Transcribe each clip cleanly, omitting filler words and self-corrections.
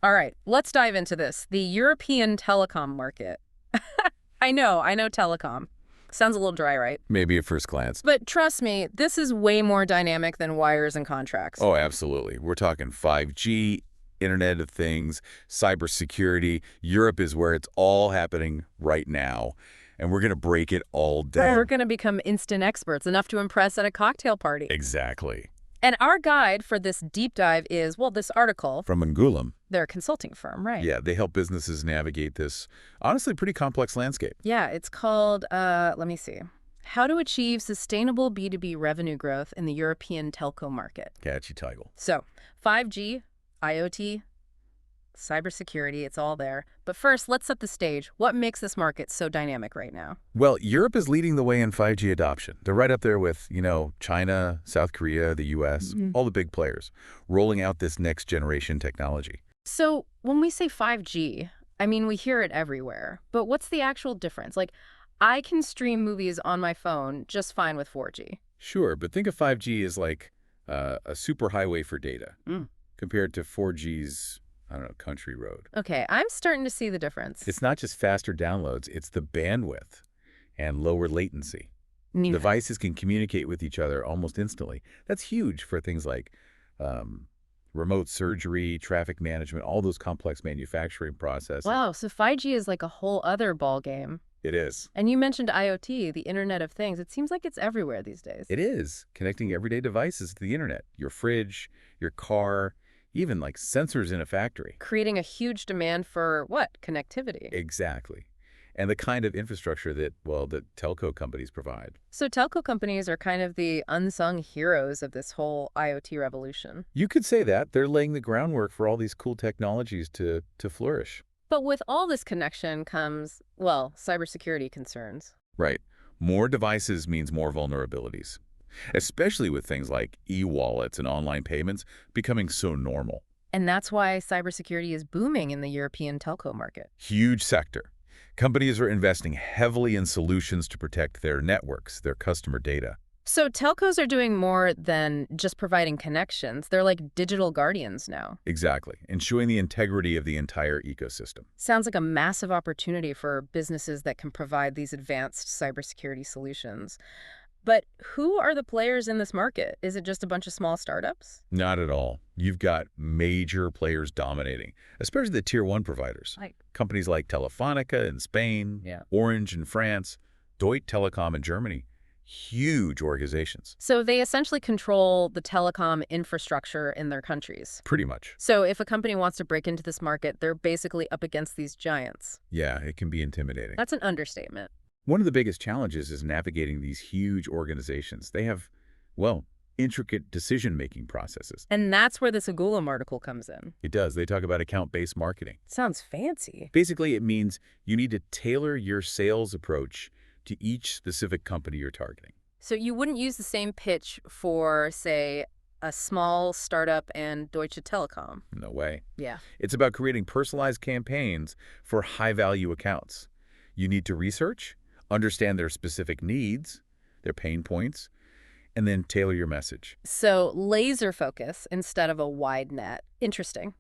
All right, let's dive into this. The European telecom market. I know telecom. Sounds a little dry, right? Maybe at first glance. But trust me, this is way more dynamic than wires and contracts. Oh, absolutely. We're talking 5G, Internet of Things, cybersecurity. Europe is where it's all happening right now, and we're going to break it all down. We're going to become instant experts, enough to impress at a cocktail party. Exactly. And our guide for this deep dive is, well, this article. From Angoulême. They're a consulting firm, right? Yeah, they help businesses navigate this, honestly, pretty complex landscape. Yeah, it's called, let me see. How to Achieve Sustainable B2B Revenue Growth in the European Telco Market. Catchy title. So, 5G, IoT, cybersecurity, it's all there. But first, let's set the stage. What makes this market so dynamic right now? Well, Europe is leading the way in 5G adoption. They're right up there with, China, South Korea, the US, all the big players, rolling out this next generation technology. So when we say 5G, I mean, we hear it everywhere. But what's the actual difference? Like, I can stream movies on my phone just fine with 4G. Sure, but think of 5G as like a superhighway for data compared to 4G's, I don't know, country road. Okay, I'm starting to see the difference. It's not just faster downloads, it's the bandwidth and lower latency. Neat. Devices can communicate with each other almost instantly. That's huge for things like remote surgery, traffic management, all those complex manufacturing processes. Wow, so 5G is like a whole other ball game. It is. And you mentioned IoT, the Internet of Things. It seems like it's everywhere these days. It is. Connecting everyday devices to the internet. Your fridge, your car, even like sensors in a factory. Creating a huge demand for what? Connectivity. Exactly. And the kind of infrastructure that, well, the telco companies provide. So telco companies are kind of the unsung heroes of this whole IoT revolution. You could say that. They're laying the groundwork for all these cool technologies to flourish. But with all this connection comes, well, cybersecurity concerns. Right. More devices means more vulnerabilities, especially with things like e-wallets and online payments becoming so normal. And that's why cybersecurity is booming in the European telco market. Huge sector. Companies are investing heavily in solutions to protect their networks, their customer data. So telcos are doing more than just providing connections. They're like digital guardians now. Exactly. Ensuring the integrity of the entire ecosystem. Sounds like a massive opportunity for businesses that can provide these advanced cybersecurity solutions. But who are the players in this market? Is it just a bunch of small startups? Not at all. You've got major players dominating, especially the tier 1 providers. Companies like Telefónica in Spain, Orange in France, Deutsche Telekom in Germany. Huge organizations. So they essentially control the telecom infrastructure in their countries. Pretty much. So if a company wants to break into this market, they're basically up against these giants. Yeah, it can be intimidating. That's an understatement. One of the biggest challenges is navigating these huge organizations. They have, well, intricate decision-making processes. And that's where this Angoulême article comes in. It does. They talk about account-based marketing. Sounds fancy. Basically, it means you need to tailor your sales approach to each specific company you're targeting. So you wouldn't use the same pitch for, say, a small startup and Deutsche Telekom. No way. Yeah. It's about creating personalized campaigns for high-value accounts. You need to research, understand their specific needs, their pain points, and then tailor your message. So laser focus instead of a wide net. Interesting.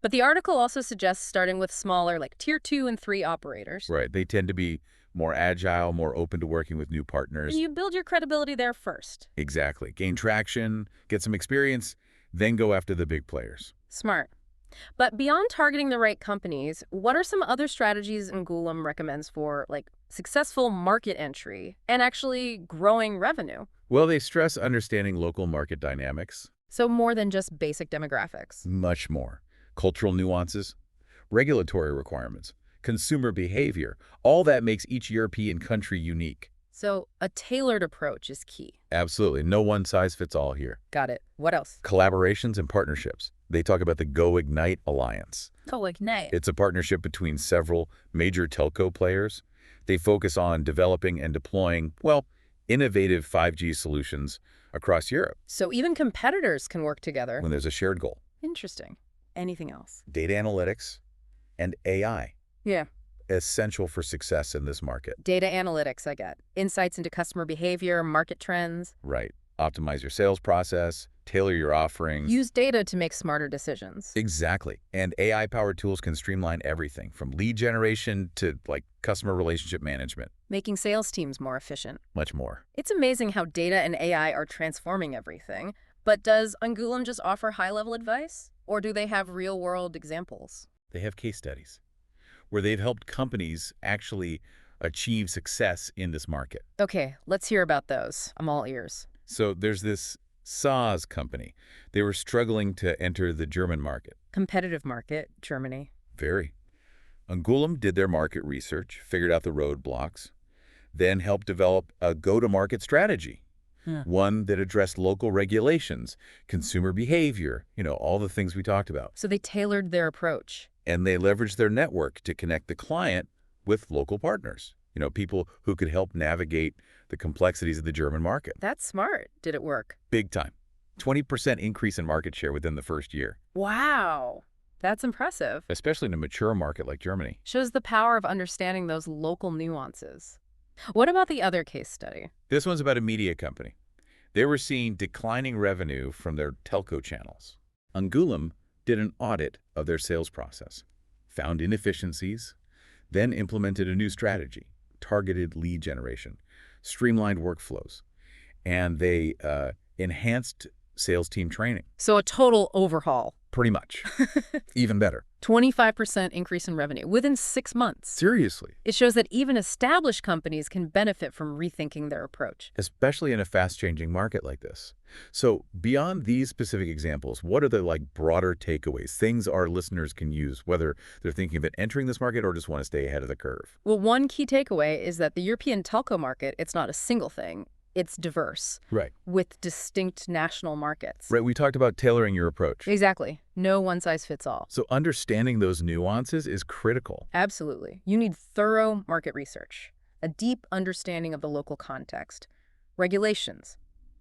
But the article also suggests starting with smaller, like tier 2 and 3 operators. Right. They tend to be more agile, more open to working with new partners. And you build your credibility there first. Exactly. Gain traction, get some experience, then go after the big players. Smart. But beyond targeting the right companies, what are some other strategies Angoulême recommends for, like, successful market entry and actually growing revenue? Well, they stress understanding local market dynamics. So more than just basic demographics. Much more. Cultural nuances, regulatory requirements, consumer behavior, all that makes each European country unique. So a tailored approach is key. Absolutely. No one size fits all here. Got it. What else? Collaborations and partnerships. They talk about the Go Ignite Alliance. Go Ignite. It's a partnership between several major telco players. They focus on developing and deploying, well, innovative 5G solutions across Europe. So even competitors can work together. When there's a shared goal. Interesting. Anything else? Data analytics and AI. Yeah. Essential for success in this market. Data analytics, I get. Insights into customer behavior, market trends. Right. Optimize your sales process, tailor your offerings. Use data to make smarter decisions. Exactly. And AI-powered tools can streamline everything from lead generation to customer relationship management. Making sales teams more efficient. Much more. It's amazing how data and AI are transforming everything. But does Angoulême just offer high-level advice? Or do they have real-world examples? They have case studies where they've helped companies actually achieve success in this market. Okay, let's hear about those. I'm all ears. So there's this SaaS company. They were struggling to enter the German market. Competitive market, Germany. Very. Angoulême did their market research, figured out the roadblocks, then helped develop a go-to-market strategy. One that addressed local regulations, consumer behavior, all the things we talked about. So they tailored their approach. And they leveraged their network to connect the client with local partners, people who could help navigate the complexities of the German market. That's smart. Did it work? Big time. 20% increase in market share within the first year. Wow. That's impressive. Especially in a mature market like Germany. Shows the power of understanding those local nuances. What about the other case study? This one's about a media company. They were seeing declining revenue from their telco channels. Angoulême did an audit of their sales process, found inefficiencies, then implemented a new strategy, targeted lead generation, streamlined workflows, and they enhanced sales team training. So a total overhaul. Pretty much. Even better. 25% increase in revenue within 6 months. Seriously. It shows that even established companies can benefit from rethinking their approach. Especially in a fast-changing market like this. So beyond these specific examples, what are the broader takeaways, things our listeners can use, whether they're thinking of entering this market or just want to stay ahead of the curve? Well, one key takeaway is that the European telco market, it's not a single thing. It's diverse. Right. With distinct national markets. Right. We talked about tailoring your approach. Exactly. No one size fits all. So understanding those nuances is critical. Absolutely. You need thorough market research, a deep understanding of the local context, regulations,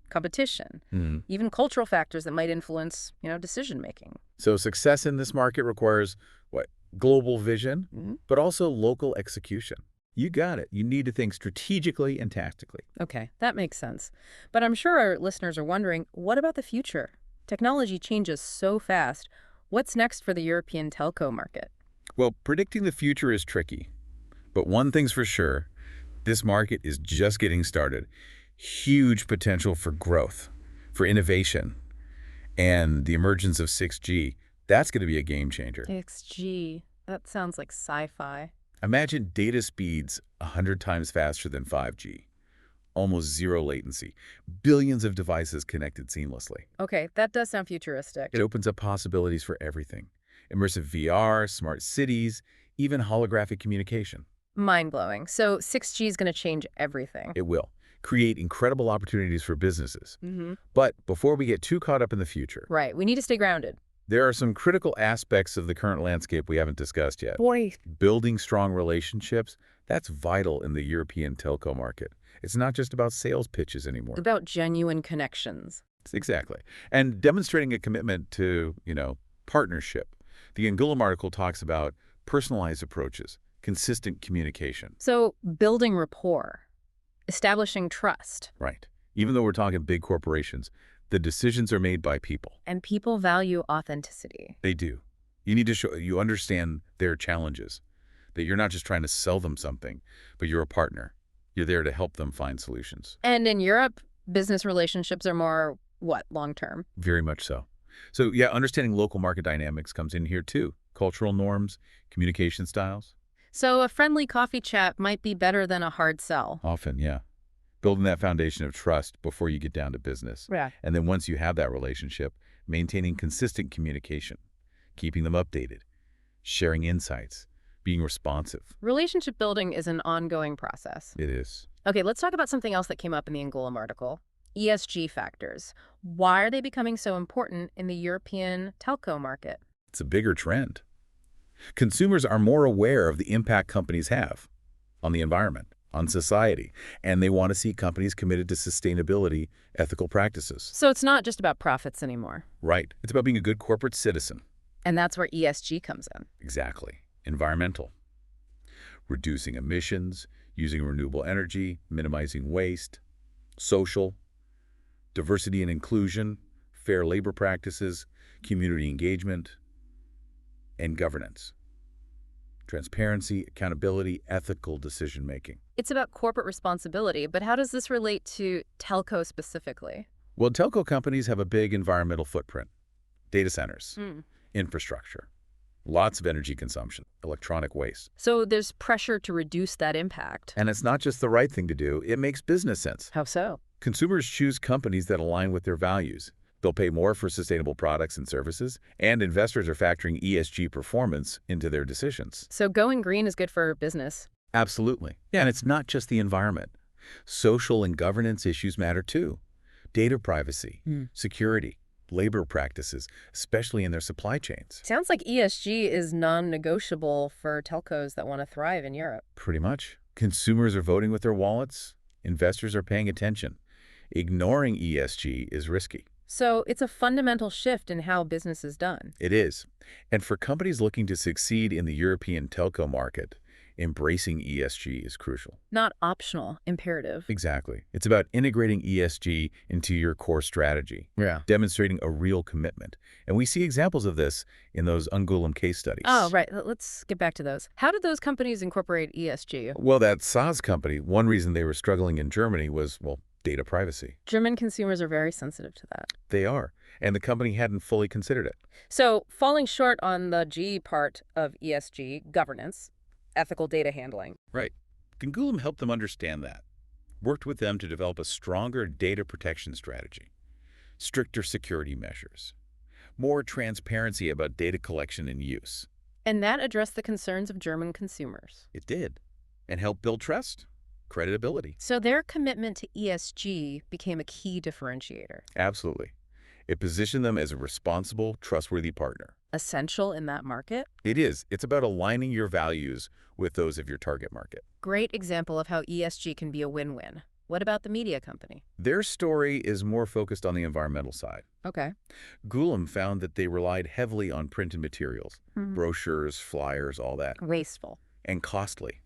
competition, even cultural factors that might influence, decision-making. So success in this market requires what? Global vision, but also local execution. You got it. You need to think strategically and tactically. Okay, that makes sense. But I'm sure our listeners are wondering, what about the future? Technology changes so fast. What's next for the European telco market? Well, predicting the future is tricky. But one thing's for sure, this market is just getting started. Huge potential for growth, for innovation, and the emergence of 6G. That's going to be a game changer. 6G, that sounds like sci-fi. Imagine data speeds 100 times faster than 5G. Almost zero latency. Billions of devices connected seamlessly. Okay, that does sound futuristic. It opens up possibilities for everything. Immersive VR, smart cities, even holographic communication. Mind-blowing. So 6G is going to change everything. It will. Create incredible opportunities for businesses. But before we get too caught up in the future. Right, we need to stay grounded. There are some critical aspects of the current landscape we haven't discussed yet. Building strong relationships, that's vital in the European telco market. It's not just about sales pitches anymore. It's about genuine connections. Exactly. And demonstrating a commitment to, partnership. The Angoulême article talks about personalized approaches, consistent communication. So building rapport, establishing trust. Right. Even though we're talking big corporations, the decisions are made by people. And people value authenticity. They do. You need to show you understand their challenges, that you're not just trying to sell them something, but you're a partner. You're there to help them find solutions. And in Europe, business relationships are more, long-term? Very much so. So yeah, understanding local market dynamics comes in here too. Cultural norms, communication styles. So a friendly coffee chat might be better than a hard sell. Often, yeah. Building that foundation of trust before you get down to business. Yeah. And then once you have that relationship, maintaining consistent communication, keeping them updated, sharing insights, being responsive. Relationship building is an ongoing process. It is. Okay, let's talk about something else that came up in the Angoulême article. ESG factors. Why are they becoming so important in the European telco market? It's a bigger trend. Consumers are more aware of the impact companies have on the environment, on society, and they want to see companies committed to sustainability, ethical practices. So it's not just about profits anymore. Right. It's about being a good corporate citizen. And that's where ESG comes in. Exactly. Environmental. Reducing emissions, using renewable energy, minimizing waste. Social. Diversity and inclusion. fair labor practices, community engagement, and governance. Transparency, accountability, ethical decision-making. It's about corporate responsibility, but how does this relate to telco specifically? Well, telco companies have a big environmental footprint. Data centers, infrastructure, lots of energy consumption, electronic waste. So there's pressure to reduce that impact. And it's not just the right thing to do, it makes business sense. How so? Consumers choose companies that align with their values. They'll pay more for sustainable products and services, and investors are factoring ESG performance into their decisions. So going green is good for business. Absolutely. Yeah, and it's not just the environment. Social and governance issues matter too. Data privacy, security, labor practices, especially in their supply chains. Sounds like ESG is non-negotiable for telcos that want to thrive in Europe. Pretty much. Consumers are voting with their wallets. Investors are paying attention. Ignoring ESG is risky. So it's a fundamental shift in how business is done. It is. And for companies looking to succeed in the European telco market, embracing ESG is crucial. Not optional, imperative. Exactly. It's about integrating ESG into your core strategy, demonstrating a real commitment. And we see examples of this in those Ungulum case studies. Oh, right. Let's get back to those. How did those companies incorporate ESG? Well, that SaaS company, one reason they were struggling in Germany was, well, data privacy. German consumers are very sensitive to that. They are. And the company hadn't fully considered it. So falling short on the G part of ESG, governance, ethical data handling. Right. Ungulum helped them understand that, worked with them to develop a stronger data protection strategy, stricter security measures, more transparency about data collection and use. And that addressed the concerns of German consumers. It did, and helped build trust, credibility. So their commitment to ESG became a key differentiator. Absolutely. It positioned them as a responsible, trustworthy partner. Essential in that market? It is. It's about aligning your values with those of your target market. Great example of how ESG can be a win-win. What about the media company? Their story is more focused on the environmental side. Okay. Ungulum found that they relied heavily on printed materials, brochures, flyers, all that. Wasteful. And costly.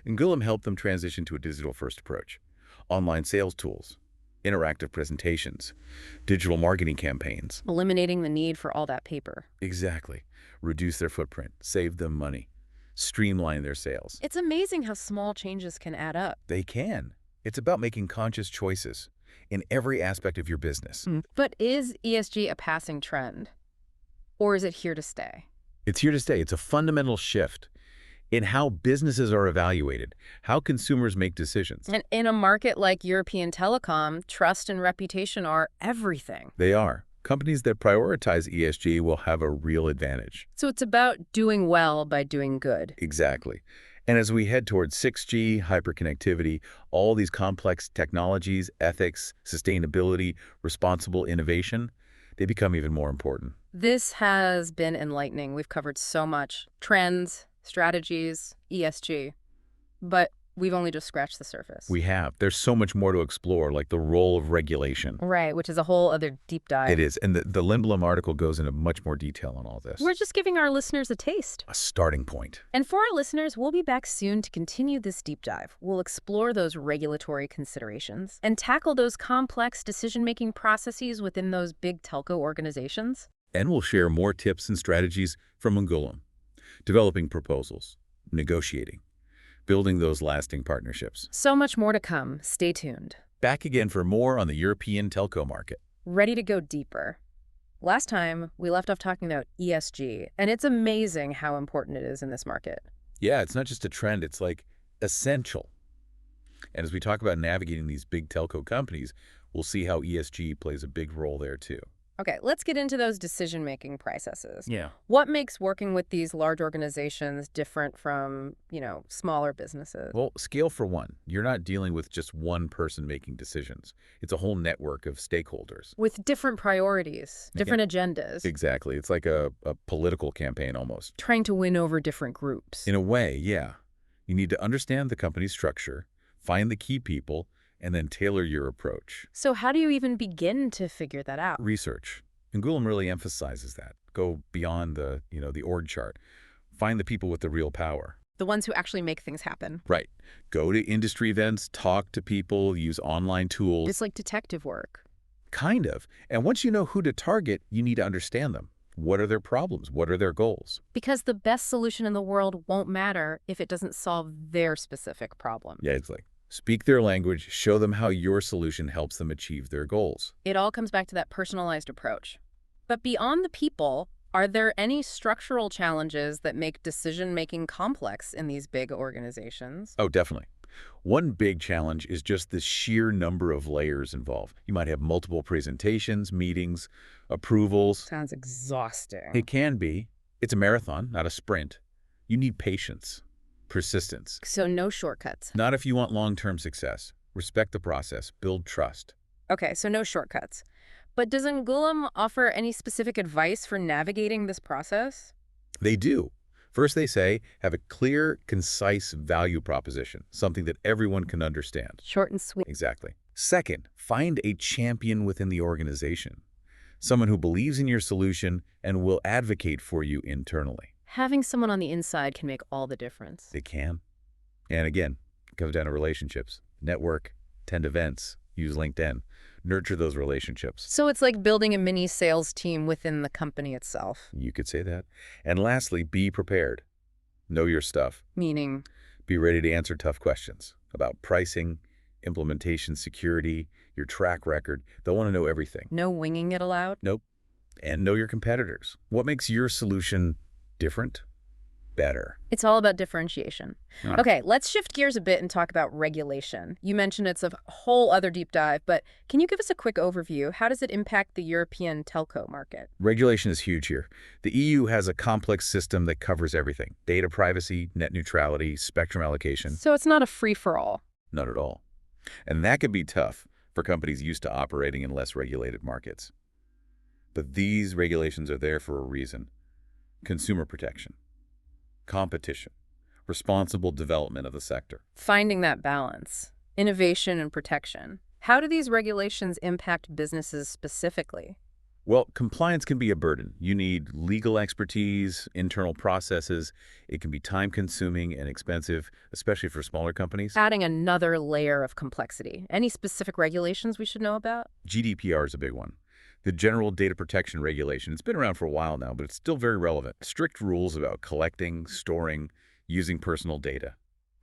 Ungulum helped them transition to a digital-first approach. Online sales tools, interactive presentations, digital marketing campaigns. Eliminating the need for all that paper. Exactly. Reduce their footprint, save them money, streamline their sales. It's amazing how small changes can add up. They can. It's about making conscious choices in every aspect of your business. But is ESG a passing trend? Or is it here to stay? It's here to stay. It's a fundamental shift in how businesses are evaluated, how consumers make decisions. And in a market like European telecom, trust and reputation are everything. They are. Companies that prioritize ESG will have a real advantage. So it's about doing well by doing good. Exactly. And as we head towards 6G, hyperconnectivity, all these complex technologies, ethics, sustainability, responsible innovation, they become even more important. This has been enlightening. We've covered so much. Trends, strategies, ESG. But we've only just scratched the surface. We have. There's so much more to explore, like the role of regulation. Right, which is a whole other deep dive. It is. And the Lindblom article goes into much more detail on all this. We're just giving our listeners a taste. A starting point. And for our listeners, we'll be back soon to continue this deep dive. We'll explore those regulatory considerations and tackle those complex decision-making processes within those big telco organizations. And we'll share more tips and strategies from Ungulum. Developing proposals, negotiating, building those lasting partnerships. So much more to come. Stay tuned. Back again for more on the European telco market. Ready to go deeper. Last time, we left off talking about ESG, and it's amazing how important it is in this market. Yeah, it's not just a trend, it's like essential. And as we talk about navigating these big telco companies, we'll see how ESG plays a big role there too. Okay, let's get into those decision-making processes. Yeah. What makes working with these large organizations different from, smaller businesses? Well, scale for one. You're not dealing with just one person making decisions. It's a whole network of stakeholders. With different priorities, different agendas. Exactly. It's like a political campaign almost. Trying to win over different groups. In a way, yeah. You need to understand the company's structure, find the key people, and then tailor your approach. So how do you even begin to figure that out? Research. Ungulum really emphasizes that. Go beyond the org chart. Find the people with the real power. The ones who actually make things happen. Right. Go to industry events, talk to people, use online tools. It's like detective work. Kind of. And once you know who to target, you need to understand them. What are their problems? What are their goals? Because the best solution in the world won't matter if it doesn't solve their specific problem. Yeah, it's like speak their language, show them how your solution helps them achieve their goals. It all comes back to that personalized approach. But beyond the people, are there any structural challenges that make decision-making complex in these big organizations? Oh, definitely. One big challenge is just the sheer number of layers involved. You might have multiple presentations, meetings, approvals. Sounds exhausting. It can be. It's a marathon, not a sprint. You need patience, persistence. So no shortcuts. Not if you want long-term success. Respect the process, build trust. Okay, so no shortcuts. But does Angoulum offer any specific advice for navigating this process? They do. First, they say, have a clear, concise value proposition, something that everyone can understand. Short and sweet. Exactly. Second, find a champion within the organization, someone who believes in your solution and will advocate for you internally. Having someone on the inside can make all the difference. They can. And again, it comes down to relationships. Network, attend events, use LinkedIn. Nurture those relationships. So it's like building a mini sales team within the company itself. You could say that. And lastly, be prepared. Know your stuff. Meaning? Be ready to answer tough questions about pricing, implementation, security, your track record. They'll want to know everything. No winging it allowed? Nope. And know your competitors. What makes your solution different? Better. It's all about differentiation. Okay, let's shift gears a bit and talk about regulation. You mentioned it's a whole other deep dive, but can you give us a quick overview? How does it impact the European telco market? Regulation is huge here. The EU has a complex system that covers everything. Data privacy, net neutrality, spectrum allocation. So it's not a free-for-all. Not at all. And that could be tough for companies used to operating in less regulated markets. But these regulations are there for a reason. Consumer protection, competition, responsible development of the sector. Finding that balance, innovation and protection. How do these regulations impact businesses specifically? Well, compliance can be a burden. You need legal expertise, internal processes. It can be time-consuming and expensive, especially for smaller companies. Adding another layer of complexity. Any specific regulations we should know about? GDPR is a big one. The General Data Protection Regulation. It's been around for a while now, but it's still very relevant. Strict rules about collecting, storing, using personal data.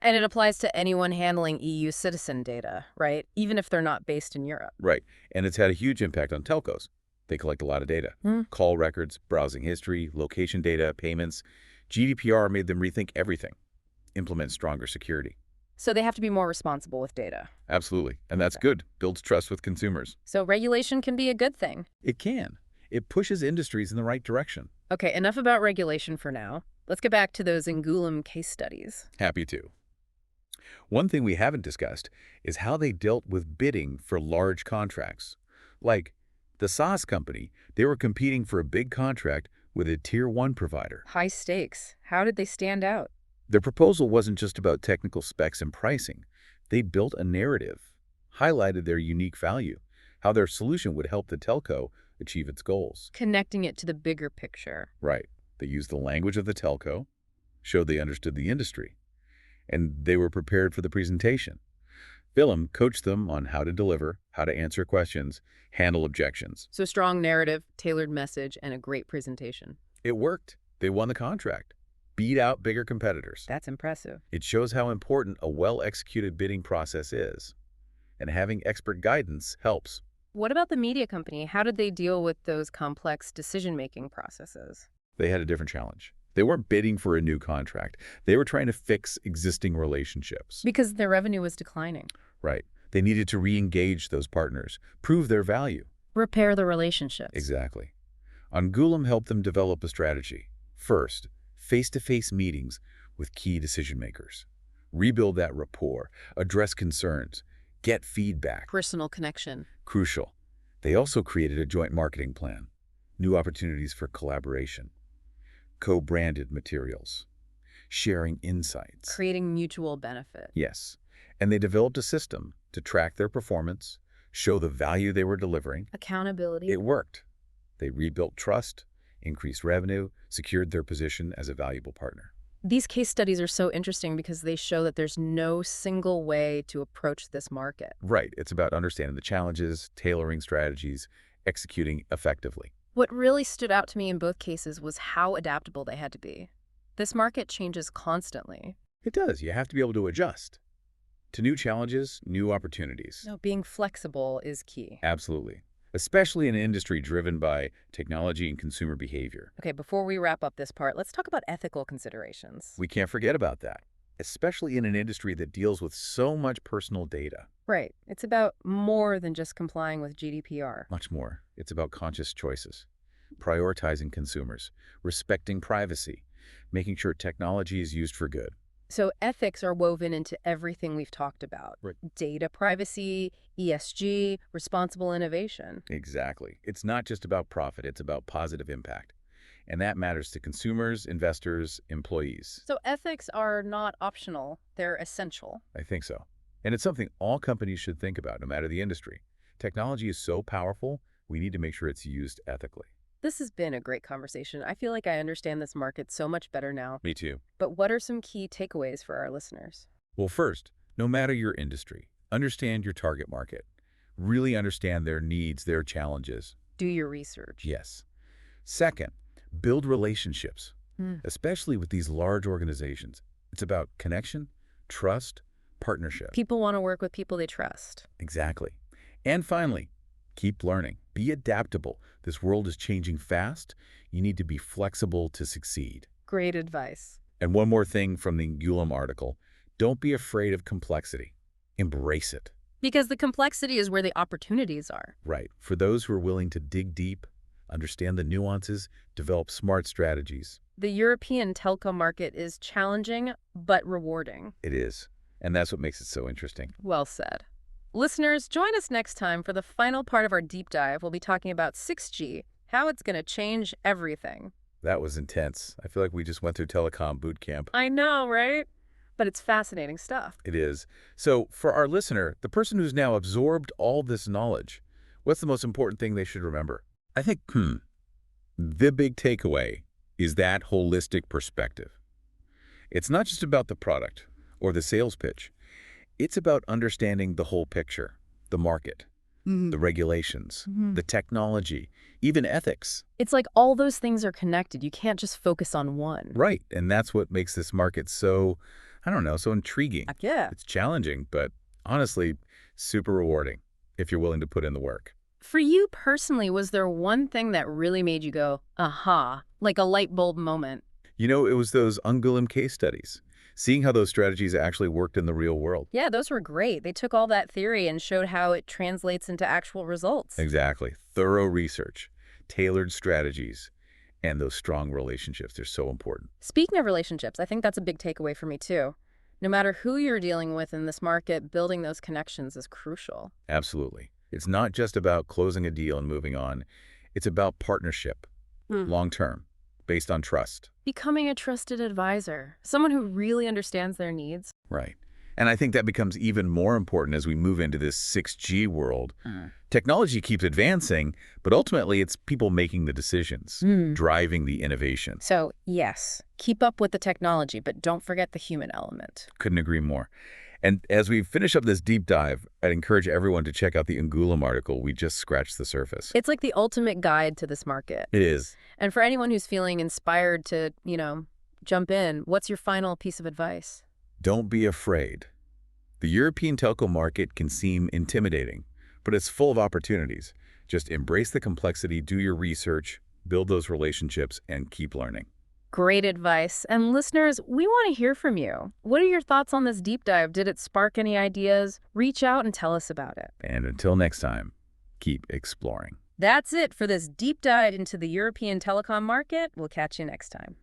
And it applies to anyone handling EU citizen data, right? Even if they're not based in Europe. Right. And it's had a huge impact on telcos. They collect a lot of data. Call records, browsing history, location data, payments. GDPR made them rethink everything. Implement stronger security. So they have to be more responsible with data. Absolutely. And that's good. Builds trust with consumers. So regulation can be a good thing. It can. It pushes industries in the right direction. Okay, enough about regulation for now. Let's get back to those Angoulum case studies. Happy to. One thing we haven't discussed is how they dealt with bidding for large contracts. Like the SaaS company, they were competing for a big contract with a Tier 1 provider. High stakes. How did they stand out? Their proposal wasn't just about technical specs and pricing. They built a narrative, highlighted their unique value, how their solution would help the telco achieve its goals. Connecting it to the bigger picture. Right. They used the language of the telco, showed they understood the industry, and they were prepared for the presentation. Willem coached them on how to deliver, how to answer questions, handle objections. So strong narrative, tailored message, and a great presentation. It worked. They won the contract. Beat out bigger competitors. That's impressive. It shows how important a well-executed bidding process is, and having expert guidance helps. What about the media company? How did they deal with those complex decision-making processes? They had a different challenge. They weren't bidding for a new contract. They were trying to fix existing relationships. Because their revenue was declining. Right. They needed to re-engage those partners, prove their value. Repair the relationships. Exactly. Angoulum helped them develop a strategy. First, face-to-face meetings with key decision-makers. Rebuild that rapport, address concerns, get feedback. Personal connection. Crucial. They also created a joint marketing plan, new opportunities for collaboration, co-branded materials, sharing insights. Creating mutual benefit. Yes. And they developed a system to track their performance, show the value they were delivering. Accountability. It worked. They rebuilt trust, increased revenue, secured their position as a valuable partner. These case studies are so interesting because they show that there's no single way to approach this market. Right. It's about understanding the challenges, tailoring strategies, executing effectively. What really stood out to me in both cases was how adaptable they had to be. This market changes constantly. It does. You have to be able to adjust to new challenges, new opportunities. No, being flexible is key. Absolutely. Especially in an industry driven by technology and consumer behavior. Okay, before we wrap up this part, let's talk about ethical considerations. We can't forget about that, especially in an industry that deals with so much personal data. Right. It's about more than just complying with GDPR. Much more. It's about conscious choices, prioritizing consumers, respecting privacy, making sure technology is used for good. So ethics are woven into everything we've talked about. Right. Data privacy, ESG, responsible innovation. Exactly. It's not just about profit, it's about positive impact. And that matters to consumers, investors, employees. So ethics are not optional, they're essential. I think so. And it's something all companies should think about, no matter the industry. Technology is so powerful, we need to make sure it's used ethically. This has been a great conversation. I feel like I understand this market so much better now. Me too. But what are some key takeaways for our listeners? Well, first, no matter your industry, understand your target market. Really understand their needs, their challenges. Do your research. Yes. Second, build relationships, especially with these large organizations. It's about connection, trust, partnership. People want to work with people they trust. Exactly. And finally, keep learning. Be adaptable. This world is changing fast. You need to be flexible to succeed. Great advice. And one more thing from the Ngulam article. Don't be afraid of complexity. Embrace it. Because the complexity is where the opportunities are. Right. For those who are willing to dig deep, understand the nuances, develop smart strategies. The European telco market is challenging but rewarding. It is. And that's what makes it so interesting. Well said. Listeners, join us next time for the final part of our deep dive. We'll be talking about 6G, how it's going to change everything. That was intense. I feel like we just went through telecom boot camp. I know, right? But it's fascinating stuff. It is. So for our listener, the person who's now absorbed all this knowledge, what's the most important thing they should remember? I think, the big takeaway is that holistic perspective. It's not just about the product or the sales pitch. It's about understanding the whole picture, the market, the regulations, the technology, even ethics. It's like all those things are connected. You can't just focus on one. Right. And that's what makes this market so, I don't know, so intriguing. Yeah. It's challenging, but honestly, super rewarding if you're willing to put in the work. For you personally, was there one thing that really made you go, aha, like a light bulb moment? You know, it was those Ngulam case studies. Seeing how those strategies actually worked in the real world. Yeah, those were great. They took all that theory and showed how it translates into actual results. Exactly. Thorough research, tailored strategies, and those strong relationships. They're so important. Speaking of relationships, I think that's a big takeaway for me too. No matter who you're dealing with in this market, building those connections is crucial. Absolutely. It's not just about closing a deal and moving on. It's about partnership, long-term, based on trust. Becoming a trusted advisor, someone who really understands their needs. Right. And I think that becomes even more important as we move into this 6G world. Technology keeps advancing, but ultimately it's people making the decisions, driving the innovation. So, yes, keep up with the technology, but don't forget the human element. Couldn't agree more. And as we finish up this deep dive, I'd encourage everyone to check out the Ngulam article. We just scratched the surface. It's like the ultimate guide to this market. It is. And for anyone who's feeling inspired to, jump in, what's your final piece of advice? Don't be afraid. The European telco market can seem intimidating, but it's full of opportunities. Just embrace the complexity, do your research, build those relationships, and keep learning. Great advice. And listeners, we want to hear from you. What are your thoughts on this deep dive? Did it spark any ideas? Reach out and tell us about it. And until next time, keep exploring. That's it for this deep dive into the European telecom market. We'll catch you next time.